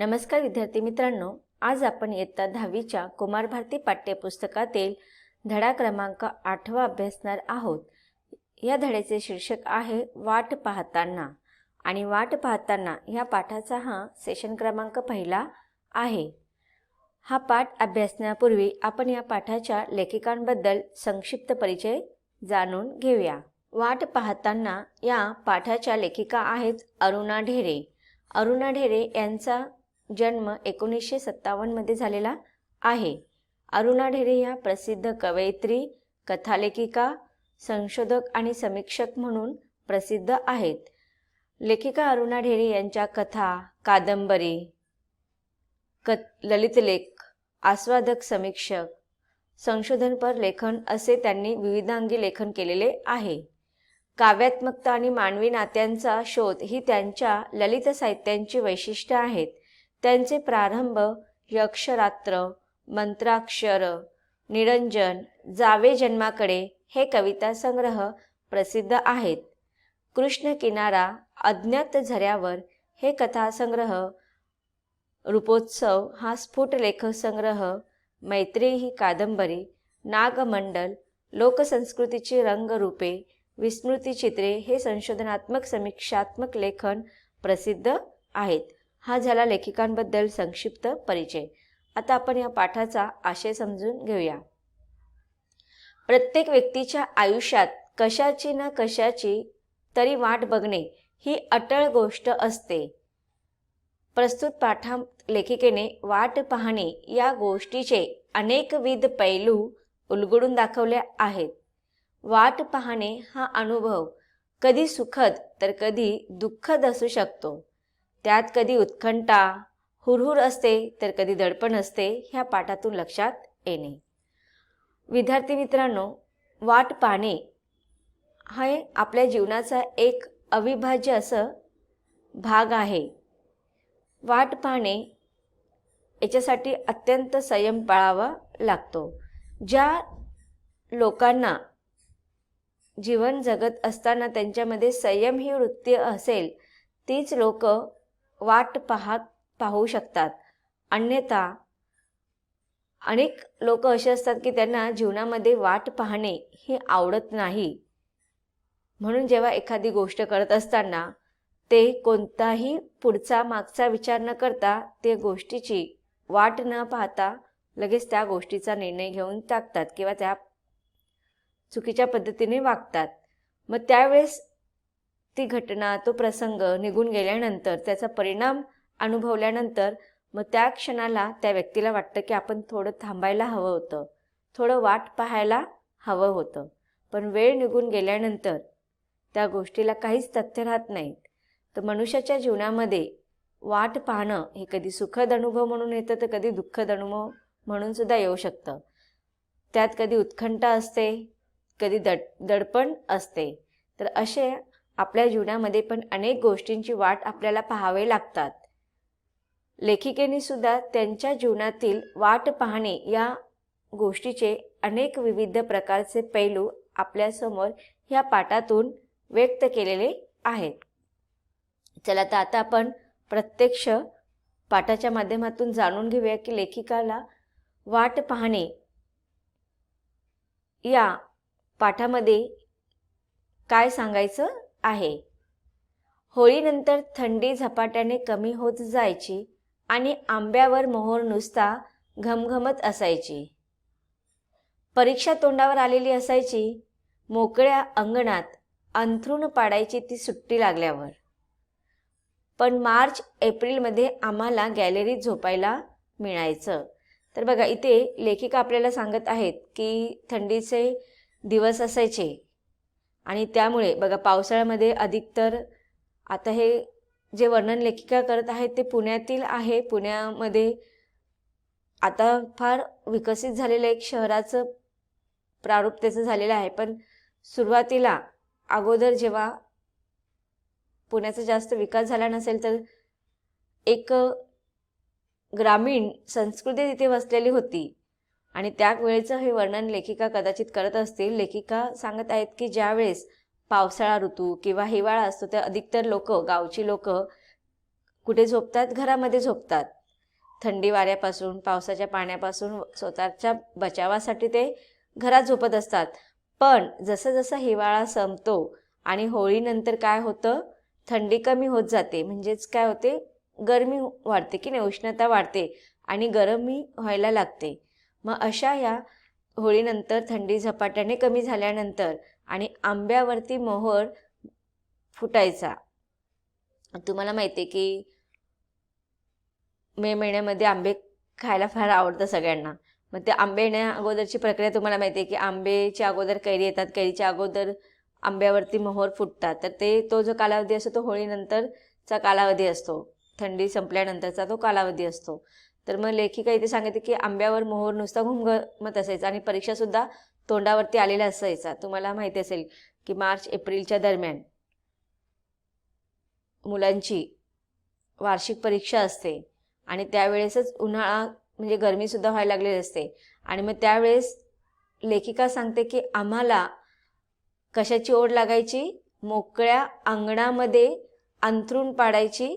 नमस्कार विद्यार्थी मित्रांनो, आज आपण इयत्ता 10वीच्या कुमार भारती पाठ्यपुस्तकातील धडा क्रमांक 8 अभ्यासणार आहोत। या धड्याचे शीर्षक आहे वाट पाहताना आणि वाट पाहताना या पाठाचा हा सेशन क्रमांक पहिला आहे। हा पाठ अभ्यासण्यापूर्वी आपण या पाठाच्या लेखिकांबद्दल संक्षिप्त परिचय जाणून घेऊया। वाट पाहताना या पाठाच्या लेखिका आहेत अरुणा ढेरे। अरुणा ढेरे यांचा जन्म 1957 मध्ये झालेला आहे। अरुणा ढेरे या प्रसिद्ध कवयित्री, कथालेखिका, संशोधक आणि समीक्षक म्हणून प्रसिद्ध आहेत। लेखिका अरुणा ढेरे यांच्या कथा, कादंबरी, ललितलेख, आस्वादक, समीक्षक, संशोधनपर लेखन असे त्यांनी विविधांगी लेखन केलेले आहे। काव्यात्मकता आणि मानवी नात्यांचा शोध ही त्यांच्या ललित साहित्यांची वैशिष्ट्ये आहेत। त्यांचे प्रारंभ यक्षरात्र, मंत्राक्षर, निरंजन, जावे जन्माकडे हे कविता संग्रह प्रसिद्ध आहेत। कृष्ण किनारा, अज्ञात झऱ्यावर हे कथासंग्रह, रूपोत्सव हा स्फुट लेखसंग्रह, मैत्री ही कादंबरी, नागमंडल, लोकसंस्कृतीची रंगरूपे, विस्मृती चित्रे हे संशोधनात्मक समीक्षात्मक लेखन प्रसिद्ध आहेत। हा झाला लेखिकांबद्दल संक्षिप्त परिचय। आता आपण या पाठाचा आशय समजून घेऊया। प्रत्येक व्यक्तीच्या आयुष्यात कशाची ना कशाची तरी वाट बघणे ही अटळ गोष्ट असते। प्रस्तुत पाठात लेखिकेने वाट पाहणे या गोष्टीचे अनेकविध पैलू उलगडून दाखवले आहेत। वाट पाहणे हा अनुभव कधी सुखद तर कधी दुःखद असू शकतो। त्यात कधी उत्कंठा, हुरहुर असते तर कधी दडपण असते, ह्या पाठातून लक्षात येणे। विद्यार्थी मित्रांनो, वाट पाहणे हा आपल्या जीवनाचा एक अविभाज्य असं भाग आहे। वाट पाहणे याच्यासाठी अत्यंत संयम पाळावा लागतो। ज्या लोकांना जीवन जगत असताना त्यांच्यामध्ये संयम ही वृत्ती असेल तीच लोक वाट पाहू शकतात। अन्यथा अनेक लोक असे असतात की त्यांना जीवनामध्ये वाट पाहणे ही आवडत नाही। म्हणून जेव्हा एखादी गोष्ट करत असताना ते कोणताही पुढचा मागचा विचार न करता त्या गोष्टीची वाट न पाहता लगेच त्या गोष्टीचा निर्णय घेऊन टाकतात किंवा त्या चुकीच्या पद्धतीने वागतात। मग त्यावेळेस ती घटना, तो प्रसंग निघून गेल्यानंतर त्याचा परिणाम अनुभवल्यानंतर मग त्या क्षणाला त्या व्यक्तीला वाटतं की आपण थोडं थांबायला हवं होतं, थोडं वाट पाहायला हवं होतं। पण वेळ निघून गेल्यानंतर त्या गोष्टीला काहीच तथ्य राहत नाही। तर मनुष्याच्या जीवनामध्ये वाट पाहणं हे कधी सुखद अनुभव म्हणून येतं तर कधी दुःखद अनुभव म्हणून सुद्धा येऊ शकतं। त्यात कधी उत्कंठा असते, कधी दडपण असते। तर असे आपल्या जीवनामध्ये पण अनेक गोष्टींची वाट आपल्याला पाहावे लागतात। लेखिकेने सुद्धा त्यांच्या जीवनातील वाट पाहणे या गोष्टीचे अनेक विविध प्रकारचे पैलू आपल्यासमोर ह्या पाठातून व्यक्त केलेले आहेत। चला तर आता आपण प्रत्यक्ष पाठाच्या माध्यमातून जाणून घेऊया की लेखिकाला वाट पाहणे या पाठामध्ये काय सांगायचं आहे। होळीनंतर थंडी झपाट्याने कमी होत जायची आणि आंब्यावर मोहोर नुसता घमघमत असायची। परीक्षा तोंडावर आलेली असायची। मोकळ्या अंगणात अंथरूण पाडायची ती सुट्टी लागल्यावर। पण मार्च एप्रिलमध्ये आम्हाला गॅलरीत झोपायला मिळायचं। तर बघा, इथे लेखिका आपल्याला सांगत आहेत की थंडीचे दिवस असायचे आणि त्यामुळे बघा पावसाळ्यामध्ये अधिकतर, आता हे जे वर्णन लेखिका करत आहेत ते पुण्यातील आहे। पुण्यामध्ये आता फार विकसित झालेलं एक शहराचं प्रारूप त्याचं झालेलं आहे। पण सुरुवातीला अगोदर जेव्हा पुण्याचा जास्त विकास झाला नसेल तर एक ग्रामीण संस्कृती तिथे वसलेली होती आणि त्यावेळेचं हे वर्णन लेखिका कदाचित करत असतील। लेखिका सांगत आहेत की ज्यावेळेस पावसाळा ऋतू किंवा हिवाळा असतो त्या अधिकतर लोक, गावची लोक कुठे झोपतात? घरामध्ये झोपतात. थंडी वाऱ्यापासून, पावसाच्या पाण्यापासून स्वतःच्या बचावासाठी ते घरात झोपत असतात. पण जसं जसं हिवाळा संपतो आणि होळीनंतर काय होतं, थंडी कमी होत जाते. म्हणजेच काय होते, गरमी वाढते की नाही, उष्णता वाढते आणि गरमी व्हायला लागते. मग अशा या होळीनंतर थंडी झपाट्याने कमी झाल्यानंतर आणि आंब्यावरती मोहर फुटायचा. तुम्हाला माहिती आहे की मे महिन्यामध्ये आंबे खायला फार आवडतं सगळ्यांना. मग ते आंबे येण्या अगोदरची प्रक्रिया तुम्हाला माहिती आहे की आंब्याच्या अगोदर कैरी येतात, कैरीच्या अगोदर आंब्यावरती मोहर फुटतात. तर तो जो कालावधी असतो तो होळीनंतरचा कालावधी असतो, थंडी संपल्यानंतरचा तो कालावधी असतो. तर मग लेखिका इथे सांगते की आंब्यावर मोहर नुसता घुमघुमत असायचा आणि परीक्षासुद्धा तोंडावरती आलेला असायचा. तुम्हाला माहिती असेल की मार्च एप्रिलच्या दरम्यान मुलांची वार्षिक परीक्षा असते आणि त्यावेळेसच उन्हाळा म्हणजे गरमीसुद्धा व्हायला लागलेली असते. आणि मग त्यावेळेस लेखिका सांगते की आम्हाला कशाची ओढ लागायची? मोकळ्या अंगणामध्ये अंथरूण पाडायची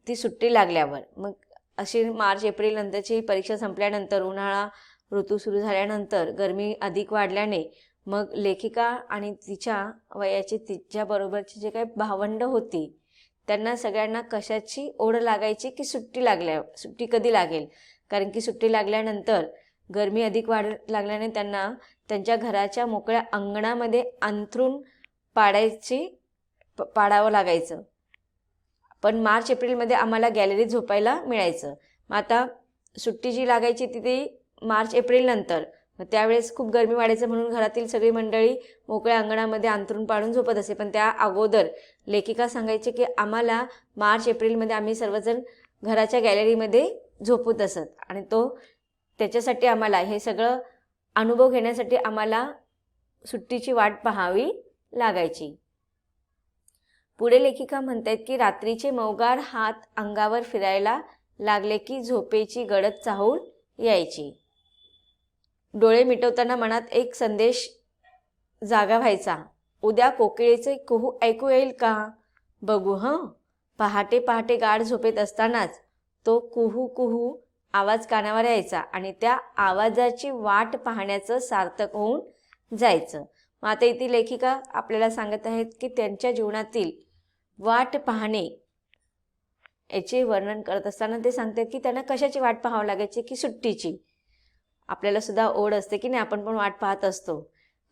ती सुट्टी लागल्यावर. मग अशी मार्च एप्रिल नंतरची परीक्षा संपल्यानंतर, उन्हाळा ऋतू सुरू झाल्यानंतर गरमी अधिक वाढल्याने मग लेखिका आणि तिच्या वयाची, तिच्याबरोबरची जे काही भावंड होती, त्यांना सगळ्यांना कशाची ओढ लागायची की सुट्टी कधी लागेल. कारण की सुट्टी लागल्यानंतर गरमी अधिक लागल्याने त्यांना त्यांच्या घराच्या मोकळ्या अंगणामध्ये अंथरूण पाडावं लागायचं. पण मार्च एप्रिलमध्ये आम्हाला गॅलरीत झोपायला मिळायचं. मग आता सुट्टी जी लागायची ती मार्च एप्रिल नंतर. मग त्यावेळेस खूप गरमी वाढायचं म्हणून घरातील सगळी मंडळी मोकळ्या अंगणामध्ये अंथरूण पाडून झोपत असे. पण त्या अगोदर लेखिका सांगायचे की आम्हाला मार्च एप्रिलमध्ये आम्ही सर्वजण घराच्या गॅलरीमध्ये झोपत असत. आणि त्याच्यासाठी आम्हाला हे सगळं अनुभव घेण्यासाठी आम्हाला सुट्टीची वाट पाहावी लागायची. पुढे लेखिका म्हणतात की रात्रीचे मौगार हात अंगावर फिरायला लागले की झोपेची गडद चाहूल यायची. डोळे मिटवताना मनात एक संदेश जागा व्हायचा. उद्या कोकिळेचे कुहू ऐकू येईल का बघू हं. पहाटे पहाटे गाढ झोपेत असतानाच तो कुहू कुहू आवाज कानावर यायचा आणि त्या आवाजाची वाट पाहण्याचं सार्थक होऊन जायचं. मग आता इथे लेखिका आपल्याला सांगत आहेत की त्यांच्या जीवनातील वाट पाहणे याचे वर्णन करत असताना ते सांगतात की त्यांना कशाची वाट पाहावं लागायची की सुट्टीची. आपल्याला सुद्धा ओढ असते की नाही, आपण पण वाट पाहत असतो.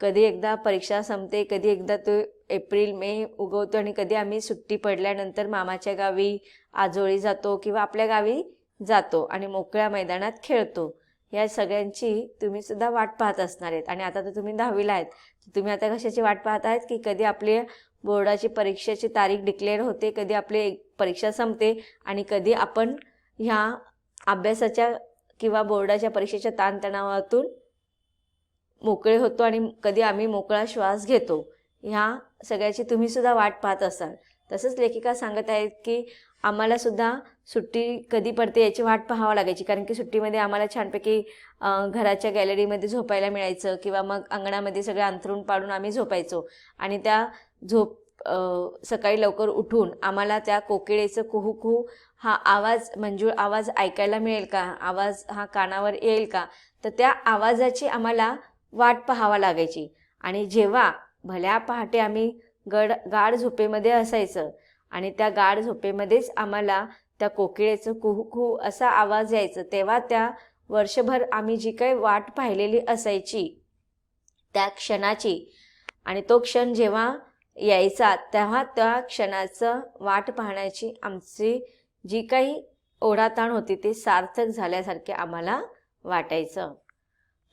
कधी एकदा परीक्षा संपते, कधी एकदा तो एप्रिल मे उगवतो आणि कधी आम्ही सुट्टी पडल्यानंतर मामाच्या गावी, आजोळी जातो किंवा आपल्या गावी जातो आणि मोकळ्या मैदानात खेळतो. या सगळ्यांची तुम्ही सुद्धा वाट पाहत असणार आहेत. आणि आता तर तुम्ही 10वीला आहेत, तुम्ही आता कशाची वाट पाहत आहेत की कधी आपली बोर्डाची परीक्षेची तारीख डिक्लेअर होते, कधी आपली परीक्षा संपते आणि कधी आपण ह्या अभ्यासाच्या किंवा बोर्डाच्या परीक्षेच्या ताणतणावातून मोकळे होतो आणि कधी आम्ही मोकळा श्वास घेतो. ह्या सगळ्याची तुम्ही सुद्धा वाट पाहत असाल. तसंच लेखिका सांगत आहेत की आम्हाला सुद्धा सुट्टी कधी पडते याची वाट पाहावं लागायची. कारण की सुट्टीमध्ये आम्हाला छानपैकी घराच्या गॅलरीमध्ये झोपायला मिळायचं किंवा मग अंगणामध्ये सगळं अंथरूण पाडून आम्ही झोपायचो. आणि त्या सकाळी लवकर उठून आम्हाला त्या कोकिळेचं कुहू कुहू हा आवाज, मंजूळ आवाज ऐकायला मिळेल का, आवाज हा कानावर येईल का, तर त्या आवाजाची आम्हाला वाट पाहावा लागायची. आणि जेव्हा भल्या पहाटे आम्ही गाढ झोपेमध्ये असायचं आणि त्या गाढ झोपेमध्येच आम्हाला त्या कोकिळेचं कुहू कुहू असा आवाज यायचं, तेव्हा त्या वर्षभर आम्ही जी काही वाट पाहिलेली असायची त्या क्षणाची, आणि तो क्षण जेव्हा यायचा तेव्हा त्या क्षणाचं वाट पाहण्याची आमची जी काही ओढाताण होती ते सार्थक झाल्यासारखे आम्हाला वाटायचं.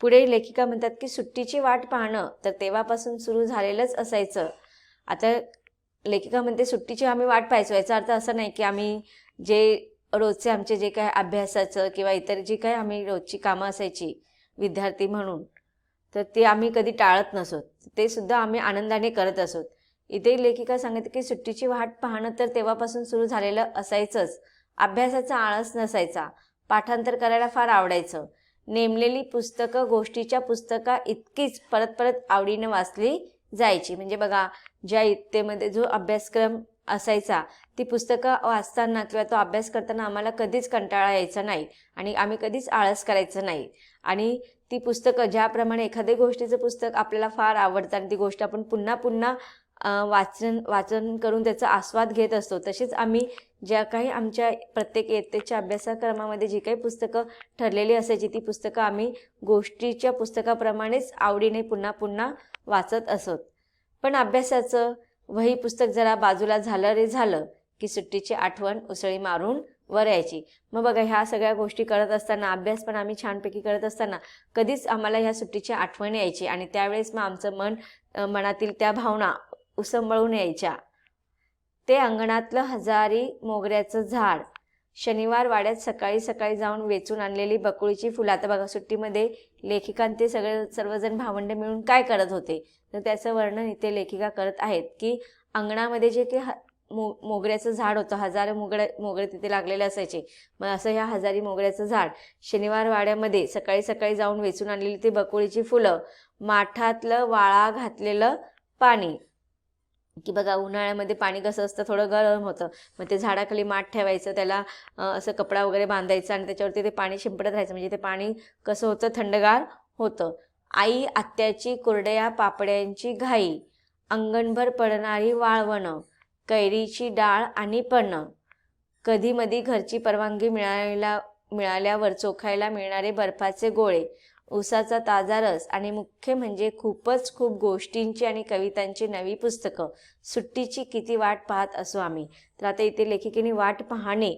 पुढे लेखिका म्हणतात की सुट्टीची वाट पाहणं तर तेव्हापासून सुरू झालेलंच असायचं. आता लेखिका म्हणते सुट्टीची आम्ही वाट पाहायचो, याचा अर्थ असं नाही की आम्ही जे रोजचे आमचे जे काय अभ्यासाचं किंवा इतर जी काय आम्ही रोजची कामं असायची विद्यार्थी म्हणून, तर ते आम्ही कधी टाळत नसोत, ते सुद्धा आम्ही आनंदाने करत असोत. इथे लेखिका सांगते की सुट्टीची वाट पाहणं तर तेव्हापासून सुरू झालेलं असायचंच. अभ्यासाचा आळस नसायचा, पाठांतर करायला फार आवडायचं. नेमलेली पुस्तकं गोष्टीच्या पुस्तका इतकीच परत परत आवडीनं वाचली जायची. म्हणजे बघा, ज्या इयत्तेमध्ये जो अभ्यासक्रम असायचा ती पुस्तकं वाचताना किंवा तो अभ्यास करताना आम्हाला कधीच कंटाळा यायचा नाही आणि आम्ही कधीच आळस करायचं नाही. आणि ती पुस्तकं ज्याप्रमाणे एखाद्या गोष्टीचं पुस्तक आपल्याला फार आवडतं आणि ती गोष्ट आपण पुन्हा पुन्हा वाचन करून त्याचा आस्वाद घेत असतो, तसेच आम्ही ज्या काही आमच्या प्रत्येक इयत्तेच्या अभ्यासक्रमामध्ये जी काही पुस्तकं ठरलेली असायची ती पुस्तकं आम्ही गोष्टीच्या पुस्तकाप्रमाणेच आवडीने पुन्हा पुन्हा वाचत असत. पण अभ्यासाचं वही पुस्तक जरा बाजूला झालं रे झालं की सुट्टीची आठवण उसळी मारून वर यायची. मग बघा, ह्या सगळ्या गोष्टी करत असताना, अभ्यास पण आम्ही छानपैकी करत असताना कधीच आम्हाला ह्या सुट्टीची आठवण यायची आणि त्यावेळेस मग आमचं मनातील त्या भावना उसंबळून यायच्या. ते अंगणातलं हजारी मोगऱ्याचं झाड, शनिवार वाड्यात सकाळी सकाळी जाऊन वेचून आणलेली बकुळीची फुलं. आता बघा, सुट्टीमध्ये लेखिकांते ते सर्वजण भावंडे मिळून काय करत होते, तर त्याचं वर्णन इथे लेखिका करत आहेत की अंगणामध्ये जे काही मोगऱ्याचं झाड होतं, हजारो मोगरे तिथे लागलेले असायचे. मग असं ह्या हजारी मोगऱ्याचं झाड, शनिवार वाड्यामध्ये सकाळी सकाळी जाऊन वेचून आणलेली ती बकुळीची फुलं, माठातलं वाळा घातलेलं पाणी, की बघा उन्हाळ्यामध्ये पाणी कसं असतं, थोडं गरम होतं, मग ते झाडाखाली माठ ठेवायचं, त्याला असं कपडा वगैरे बांधायचा आणि त्याच्यावरती ते पाणी शिंपडत राहायचं, म्हणजे ते पाणी कसं होतं, थंडगार होतं. आई आत्याची कुरड्या पापड्यांची घाई, अंगणभर पडणारी वाळवणं, कैरीची डाळ आणि पन्नं, कधीमधी घरची परवानगी मिळाल्यावर चोखायला मिळणारे बर्फाचे गोळे, उसाचा ताजा रस आणि मुख्य म्हणजे खूप गोष्टींची आणि कवितांची नवी पुस्तकं. सुट्टीची किती वाट पाहत असो आम्ही. तर आता इथे लेखिकेने वाट पाहणे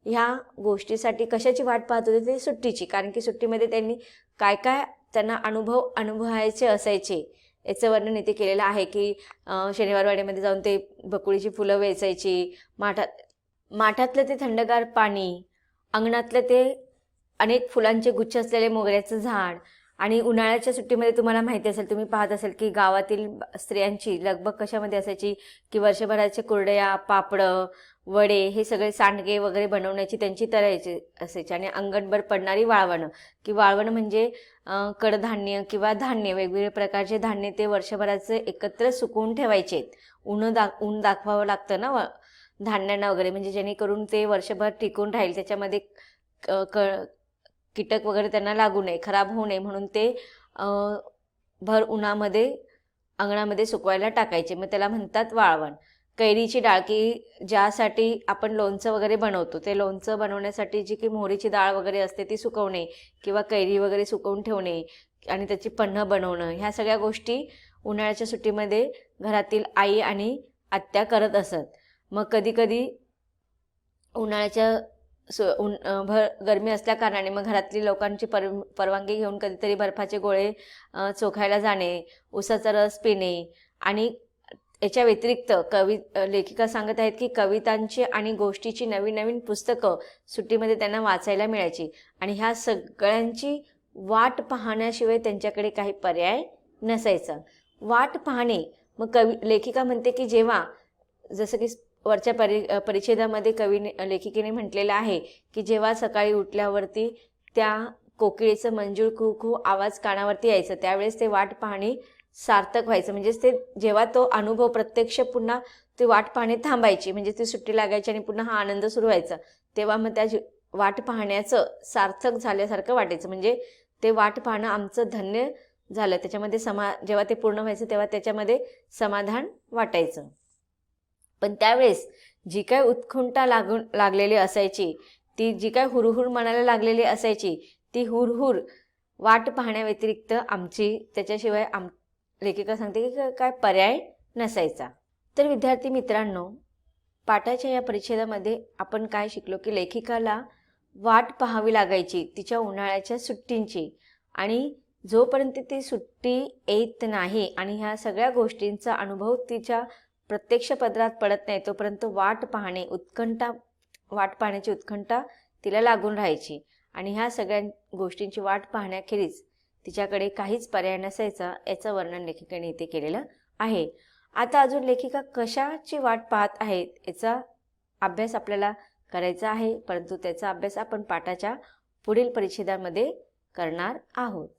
ह्या गोष्टीसाठी कशाची वाट पाहत होते, ते सुट्टीची. कारण की सुट्टीमध्ये त्यांनी काय काय त्यांना अनुभवायचे असायचे याचं वर्णन इथे केलेलं आहे. की शनिवार वाड्यामध्ये जाऊन ते बकुळीची फुलं वेचायची, माठातलं ते थंडगार पाणी, अंगणातलं ते अनेक फुलांचे गुच्छ असलेले मोगऱ्याचं झाड. आणि उन्हाळ्याच्या सुट्टीमध्ये तुम्हाला माहिती असेल, तुम्ही पाहत असेल की गावातील स्त्रियांची लगबग कशामध्ये असायची की वर्षभराचे कुरडया, पापडं, वडे, हे सगळे सांडगे वगैरे बनवण्याची त्यांची तयारी असायची. आणि अंगणभर पडणारी वाळवणं, की वाळवणं म्हणजे कडधान्य किंवा धान्य, वेगवेगळ्या प्रकारचे धान्य ते वर्षभराचे एकत्र सुकवून ठेवायचे. ऊन दाखवावं लागतं ना धान्यांना वगैरे, म्हणजे जेणेकरून ते वर्षभर टिकून राहील, त्याच्यामध्ये कीटक वगैरे त्यांना लागू नये, खराब होऊ नये, म्हणून ते भर उन्हामध्ये अंगणामध्ये सुकवायला टाकायचे. मग त्याला म्हणतात वाळवण. कैरीची डाळ, की ज्यासाठी आपण लोणचं वगैरे बनवतो, ते लोणचं बनवण्यासाठी जी की मोहरीची डाळ वगैरे असते ती सुकवणे किंवा कैरी वगैरे सुकवून ठेवणे आणि त्याची पन्हं बनवणं, ह्या सगळ्या गोष्टी उन्हाळ्याच्या सुट्टीमध्ये घरातील आई आणि आत्या करत असत. मग कधीकधी उन्हाळ्याच्या भर गरमी असल्या कारणाने मग घरातली लोकांची परवानगी घेऊन कधीतरी बर्फाचे गोळे चोखायला जाणे, उसाचा रस पिणे. आणि याच्या व्यतिरिक्त लेखिका सांगत आहेत की कवितांची आणि गोष्टीची नवीन नवीन पुस्तकं सुट्टीमध्ये त्यांना वाचायला मिळायची. आणि ह्या सगळ्यांची वाट पाहण्याशिवाय त्यांच्याकडे काही पर्याय नसायचा. वाट पाहणे, मग लेखिका म्हणते की जेव्हा, जसं की वरच्या परिच्छेदामध्ये लेखिकेने म्हटलेलं आहे की जेव्हा सकाळी उठल्यावरती त्या कोकिळेचं मंजूळ खू खू आवाज कानावरती यायचं, त्यावेळेस ते वाट पाहणे सार्थक व्हायचं. म्हणजेच ते जेव्हा तो अनुभव प्रत्यक्ष पुन्हा ती वाट पाहणे थांबायची, म्हणजे ती सुट्टी लागायची आणि पुन्हा हा आनंद सुरू व्हायचा, तेव्हा मग त्या वाट पाहण्याचं सार्थक झाल्यासारखं वाटायचं. म्हणजे ते वाट पाहणं आमचं धन्य झालं, त्याच्यामध्ये जेव्हा ते पूर्ण व्हायचं तेव्हा त्याच्यामध्ये समाधान वाटायचं. पण त्यावेळेस जी काय उत्कंठा लागलेली असायची, ती जी काय हुरहुर मनाला लागलेली असायची, ती हुरहुर वाट पाहण्याव्यतिरिक्त आमची त्याच्याशिवाय लेखिका सांगते की काय पर्याय नसायचा. तर विद्यार्थी मित्रांनो, पाठाच्या या परिच्छेदामध्ये आपण काय शिकलो की लेखिकाला वाट पाहावी लागायची तिच्या उन्हाळ्याच्या सुट्टींची, आणि जोपर्यंत ती सुट्टी येत नाही आणि ह्या सगळ्या गोष्टींचा अनुभव तिच्या प्रत्यक्ष पदरात पडत नाही, तोपर्यंत वाट पाहण्याची उत्कंठा तिला लागून राहायची. आणि ह्या सगळ्या गोष्टींची वाट पाहण्याखेरीज तिच्याकडे काहीच पर्याय नसायचा, याचं वर्णन लेखिकेने इथे केलेलं आहे. आता अजून लेखिका कशाची वाट पाहत आहेत याचा अभ्यास आपल्याला करायचा आहे, परंतु त्याचा अभ्यास आपण पाठाच्या पुढील परिच्छेदामध्ये करणार आहोत.